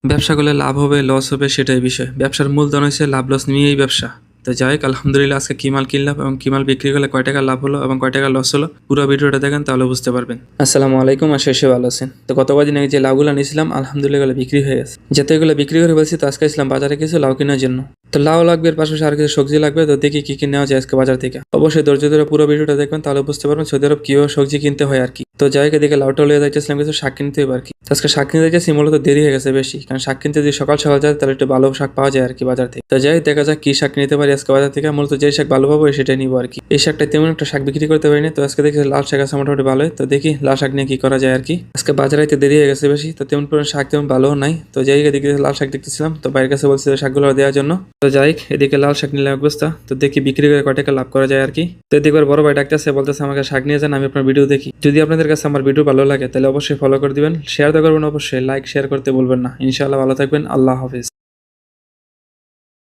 ব্যবসা করলে লাভ হবে লস হবে সেটাই বিষয়। ব্যবসার মূলধন হচ্ছে লাভ লস নিয়েই ব্যবসা। তো যাই হোক, আলহামদুলিল্লাহ আজকে কি মাল কিনলাম এবং কি মাল বিক্রি করলে কয় টাকা লাভ হলো এবং কয় টাকা লস হলো পুরো ভিডিওটা দেখেন তাহলে বুঝতে পারবেন। আসসালামু আলাইকুম, আর শেষে ভালো আছেন? তো গত কদিন আগে যে লাউগুলো নিয়েছিলাম আলহামদুলিল্লাহ এগুলো বিক্রি হয়ে গেছে। যেহেতু এগুলো বিক্রি করে বলছি তো আজকে আসলাম বাজারে কিছু লাউ কেনার জন্য। তো লাউ লাগবে, এর পাশাপাশি আর কিছু সবজি লাগবে। তো দেখি কি কি নেওয়া যায় আজকে বাজার থেকে। অবশ্যই ধৈর্য ধরে পুরো ভিডিওটা দেখবেন তাহলে বুঝতে পারবেন সৌদি আরব কিভাবে সবজি কিনতে হয় আর কি। তো যাই হোক, এদিকে লাউটা লিয়ে যাইতেছিলাম কিছু শাক কিনতে হবে আর কি। তো আজকে শাক কিনতে যাচ্ছি, মূলত দেরি হয়ে গেছে বেশি, কারণ শাক কিনতে যদি সকাল সকাল যায় তাহলে একটু ভালো শাক পাওয়া যায় আর কি বাজার থেকে। তো যাই হোক, দেখা যাক কি শাক নিতে পারি আজকে বাজার থেকে। মূলত যে শাক ভালো পাবো সেটাই নিবো আর কি। এই শাকটা তেমন একটা শাক বিক্রি করতে পারিনি, তো আজকে দেখি লাল শাক আছে মোটামুটি ভালোই। তো দেখি লাল শাক নিয়ে কি করা যায় আর কি। আজকে বাজারে আইতে দেরি হয়ে গেছে বেশি, তো তেমন পরিমাণ শাক তেমন ভালো নাই। তো যাই হোক, এদিকে লাল শাক দেখতেছিলাম, তো বাইরের কাছে বলছিল শাকগুলো দেওয়ার জন্য। তো যাই হোক, এদিকে লাল শাক নিলাম এক বস্তা। তো দেখি বিক্রি করে কয় টাকা লাভ করা যায় আর কি। তো এদিকে বড় ভাই ডাকতেছে, বলতেছে আমাকে শাক নিয়ে যান, আমি আপনার ভিডিও দেখি। যদি আপনাদের কাছে আমার ভিডিও ভালো লাগে তাহলে অবশ্যই ফলো করে দিবেন, শেয়ার তো করবেন, অবশ্যই লাইক শেয়ার করতে বলবেন না। ইনশাআল্লাহ ভালো থাকবেন, আল্লাহ হাফেজ।